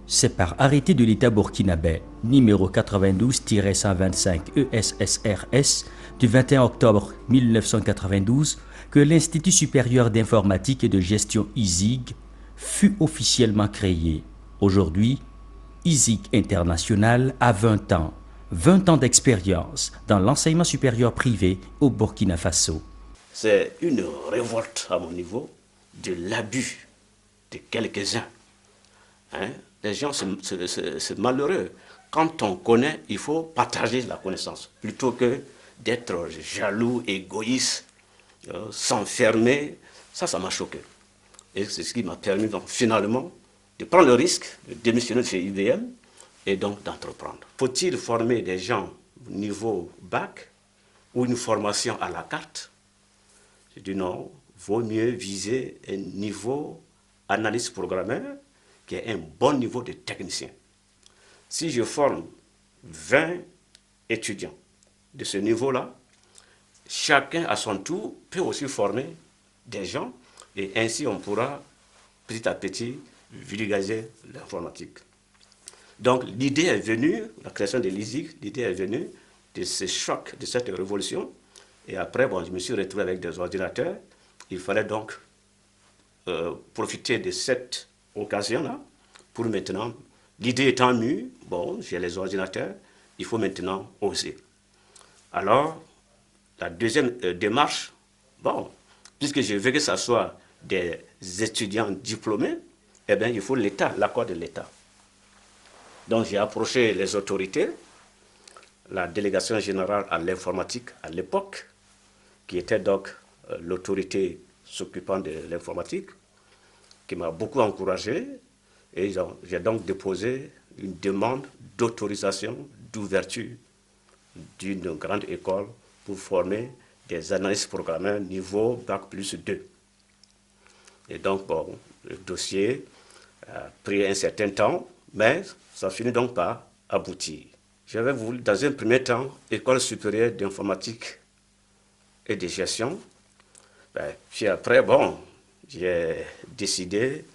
C'est par arrêté de l'État burkinabé numéro 92-125 ESSRS du 21 octobre 1992 que l'Institut supérieur d'informatique et de gestion ISIG fut officiellement créé. Aujourd'hui, ISIG International a 20 ans. 20 ans d'expérience dans l'enseignement supérieur privé au Burkina Faso. C'est une révolte à mon niveau de l'abus de quelques-uns. Les gens, c'est malheureux. Quand on connaît, il faut partager la connaissance, plutôt que d'être jaloux, égoïste, s'enfermer. Ça m'a choqué. Et c'est ce qui m'a permis donc, finalement de prendre le risque de démissionner de chez IBM et donc d'entreprendre. Faut-il former des gens au niveau bac ou une formation à la carte? J'ai dit non, vaut mieux viser un niveau analyste programmeur qui est un bon niveau de technicien. Si je forme 20 étudiants de ce niveau-là, chacun à son tour peut aussi former des gens et ainsi on pourra petit à petit vulgariser l'informatique. Donc l'idée est venue, la création de l'ISIG, l'idée est venue de ce choc, de cette révolution. Et après, bon, je me suis retrouvé avec des ordinateurs. Il fallait donc profiter de cette occasion-là pour maintenant, l'idée étant mûre, bon, j'ai les ordinateurs, il faut maintenant oser. Alors, la deuxième démarche, bon, puisque je veux que ce soit des étudiants diplômés, eh bien, il faut l'État, l'accord de l'État. Donc, j'ai approché les autorités, la délégation générale à l'informatique à l'époque, qui était donc l'autorité s'occupant de l'informatique, qui m'a beaucoup encouragé, et j'ai donc déposé une demande d'autorisation, d'ouverture d'une grande école pour former des analystes programmeurs niveau Bac+2. Et donc, bon, le dossier a pris un certain temps, mais ça finit donc par aboutir. J'avais voulu, dans un premier temps, École supérieure d'informatique et de gestion. Puis après, bon, j'ai décidé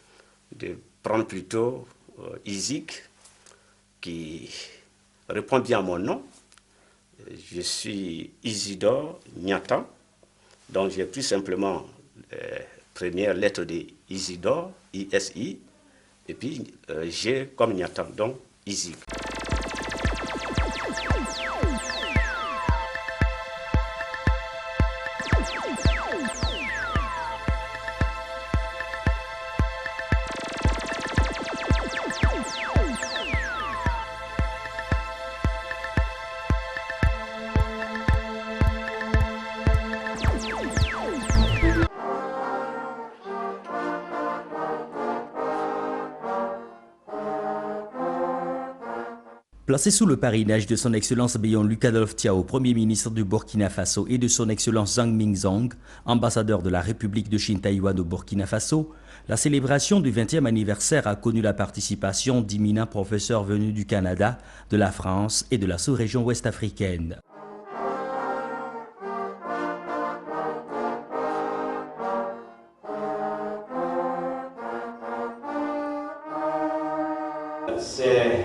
de prendre plutôt ISIG, qui répond bien à mon nom. Je suis Isidore Niatan, donc j'ai pris simplement les premières lettres de Isidore, ISI, et puis G comme Niatan, donc ISIG. Placé sous le parrainage de son Excellence Béyon Lucadolf Tiao, Premier ministre du Burkina Faso, et de son Excellence Zhang Mingzong, ambassadeur de la République de Chine Taïwan au Burkina Faso, la célébration du 20e anniversaire a connu la participation d'imminents professeurs venus du Canada, de la France et de la sous-région ouest-africaine. C'est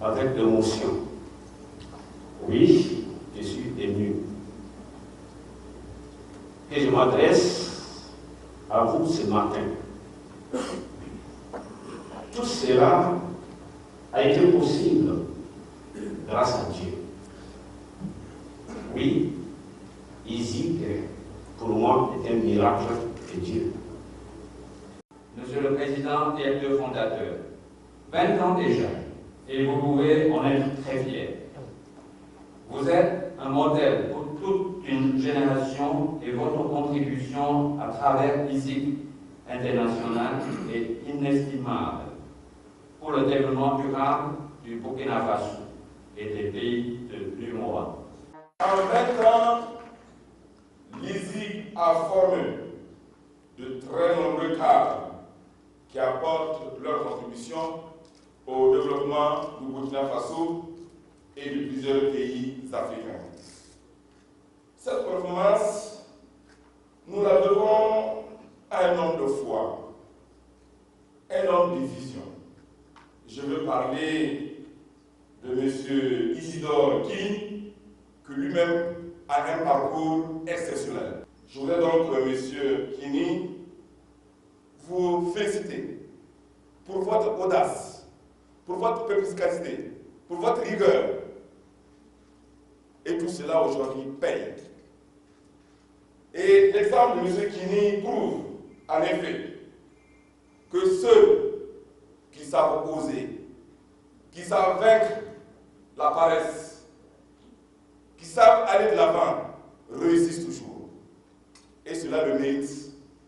avec émotion. Oui, je suis ému. Et je m'adresse à vous ce matin. Tout cela a été possible grâce à Dieu. Oui, ISIG, pour moi, est un miracle de Dieu. Monsieur le Président et le fondateur, 20 ans déjà, et vous pouvez en être très fier. Vous êtes un modèle pour toute une génération et votre contribution à travers ISIG International est inestimable pour le développement durable du Burkina Faso et des pays de l'UMOA. En 20 ans, l'ISIG a formé de très nombreux cadres qui apportent leur contribution au développement du Burkina Faso et de plusieurs pays africains. Cette performance, nous la devons à un homme de foi, un homme de vision, je veux parler de M. Isidore Kini, qui lui-même a un parcours exceptionnel. Je voudrais donc, M. Kini, vous féliciter pour votre audace, pour votre perspicacité, pour votre rigueur. Et tout cela aujourd'hui paye. Et l'exemple de M. Kini prouve, en effet, que ceux qui savent oser, qui savent vaincre la paresse, qui savent aller de l'avant, réussissent toujours. Et cela le mérite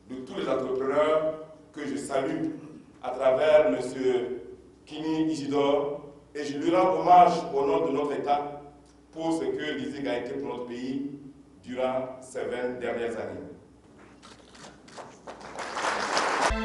de tous les entrepreneurs que je salue à travers M. Kini Isidore, et je lui rends hommage au nom de notre État pour ce que l'ISIG a été pour notre pays durant ces 20 dernières années. «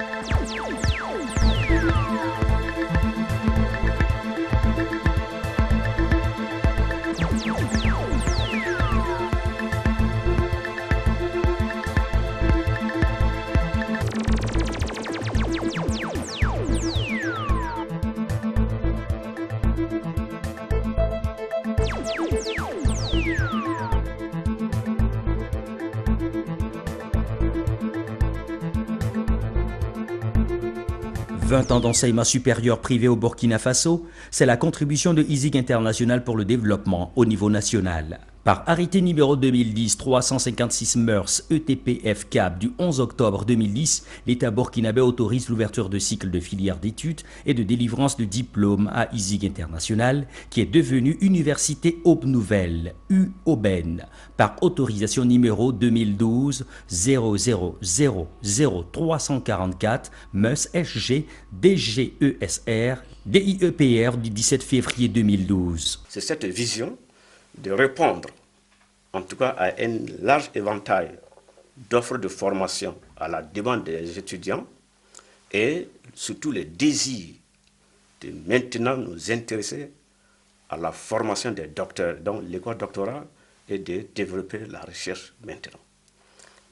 20 ans d'enseignement supérieur privé au Burkina Faso, c'est la contribution de ISIG International pour le développement au niveau national. Par arrêté numéro 2010-356 MERS ETPF CAP du 11 octobre 2010, l'État burkinabé autorise l'ouverture de cycles de filières d'études et de délivrance de diplômes à ISIG International, qui est devenue Université Aube Nouvelle, UOBEN, par autorisation numéro 2012-000344 MEUS SG DGESR DIEPR du 17 février 2012. C'est cette vision de répondre, en tout cas, à un large éventail d'offres de formation à la demande des étudiants et surtout le désir de maintenant nous intéresser à la formation des docteurs, donc l'école doctorale, et de développer la recherche maintenant.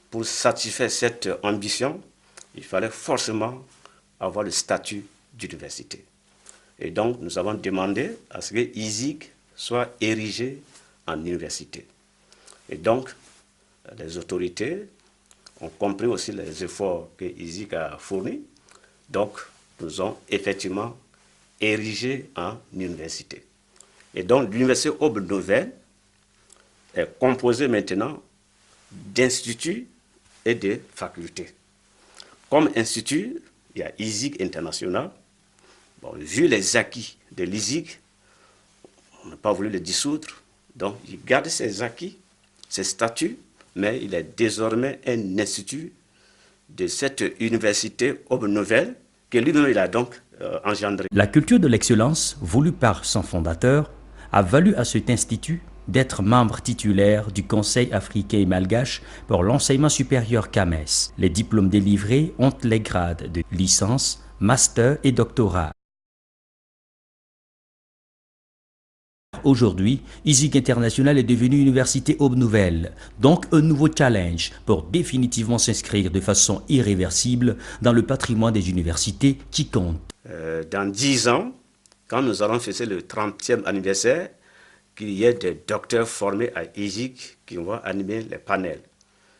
Pour satisfaire cette ambition, il fallait forcément avoir le statut d'université. Et donc, nous avons demandé à ce que ISIG soit érigé en université. Et donc, les autorités ont compris aussi les efforts que ISIG a fournis. Donc, nous avons effectivement érigé en université. Et donc, l'université Aube Nouvelle est composée maintenant d'instituts et de facultés. Comme institut, il y a ISIG International. Bon, vu les acquis de l'ISIG, on n'a pas voulu le dissoudre. Donc, il garde ses acquis, ses statuts, mais il est désormais un institut de cette université Aube Nouvelle que lui-même il a donc engendré. La culture de l'excellence, voulue par son fondateur, a valu à cet institut d'être membre titulaire du Conseil africain et malgache pour l'enseignement supérieur CAMES. Les diplômes délivrés ont les grades de licence, master et doctorat. Aujourd'hui, ISIG International est devenu Université Aube Nouvelle, donc un nouveau challenge pour définitivement s'inscrire de façon irréversible dans le patrimoine des universités qui compte. Dans 10 ans, quand nous allons fêter le 30e anniversaire, qu'il y ait des docteurs formés à ISIG qui vont animer les panels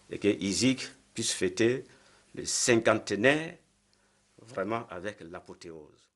et que ISIG puisse fêter le 50e vraiment avec l'apothéose.